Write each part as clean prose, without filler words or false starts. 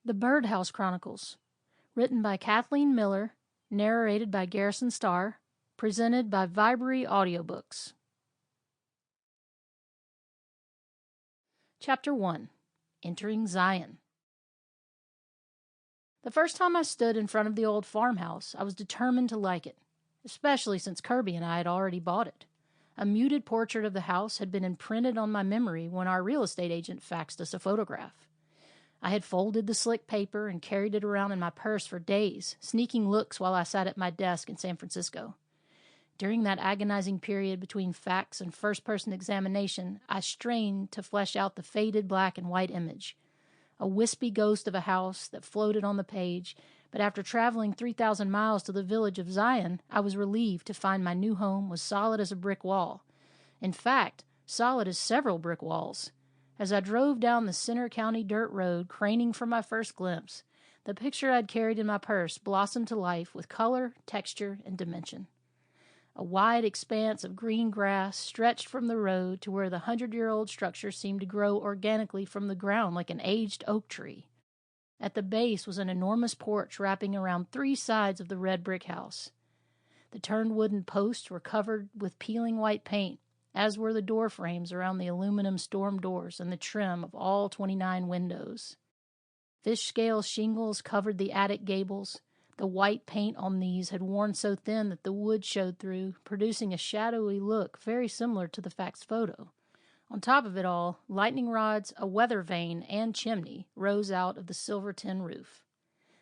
The Birdhouse Chronicles, written by Cathleen Miller, narrated by Garrison Starr, presented by Vibrary Audiobooks. Chapter 1. Entering Zion. The first time I stood in front of the old farmhouse, I was determined to like it, especially since Kirby and I had already bought it. A muted portrait of the house had been imprinted on my memory when our real estate agent faxed us a photograph. I had folded the slick paper and carried it around in my purse for days, sneaking looks while I sat at my desk in San Francisco. During that agonizing period between fax and first-person examination, I strained to flesh out the faded black and white image. A wispy ghost of a house that floated on the page, but after traveling 3,000 miles to the village of Zion, I was relieved to find my new home was solid as a brick wall. In fact, solid as several brick walls. As I drove down the Center County dirt road, craning for my first glimpse, the picture I'd carried in my purse blossomed to life with color, texture, and dimension. A wide expanse of green grass stretched from the road to where the 100-year-old structure seemed to grow organically from the ground like an aged oak tree. At the base was an enormous porch wrapping around 3 sides of the red brick house. The turned wooden posts were covered with peeling white paint, as were the door frames around the aluminum storm doors and the trim of all 29 windows. Fish-scale shingles covered the attic gables. The white paint on these had worn so thin that the wood showed through, producing a shadowy look very similar to the faxed photo. On top of it all, lightning rods, a weather vane, and chimney rose out of the silver tin roof.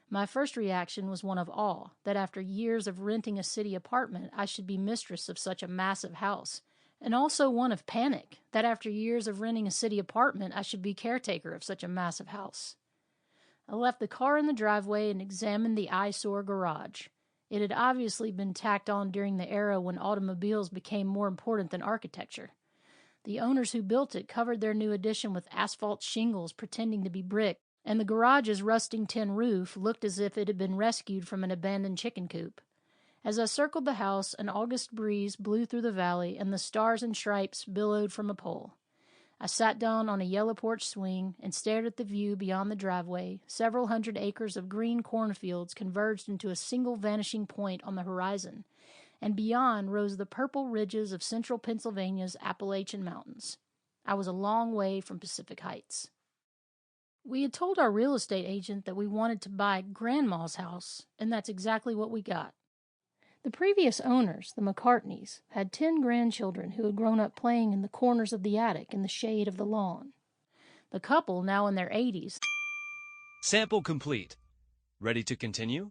My first reaction was one of awe, that after years of renting a city apartment, I should be mistress of such a massive house, and also one of panic, that after years of renting a city apartment, I should be caretaker of such a massive house. I left the car in the driveway and examined the eyesore garage. It had obviously been tacked on during the era when automobiles became more important than architecture. The owners who built it covered their new addition with asphalt shingles pretending to be brick, and the garage's rusting tin roof looked as if it had been rescued from an abandoned chicken coop. As I circled the house, an August breeze blew through the valley, and the stars and stripes billowed from a pole. I sat down on a yellow porch swing and stared at the view beyond the driveway. Several hundred acres of green cornfields converged into a single vanishing point on the horizon, and beyond rose the purple ridges of central Pennsylvania's Appalachian Mountains. I was a long way from Pacific Heights. We had told our real estate agent that we wanted to buy Grandma's house, and that's exactly what we got. The previous owners, the McCartneys, had 10 grandchildren who had grown up playing in the corners of the attic in the shade of the lawn. The couple, now in their 80s. Sample complete. Ready to continue?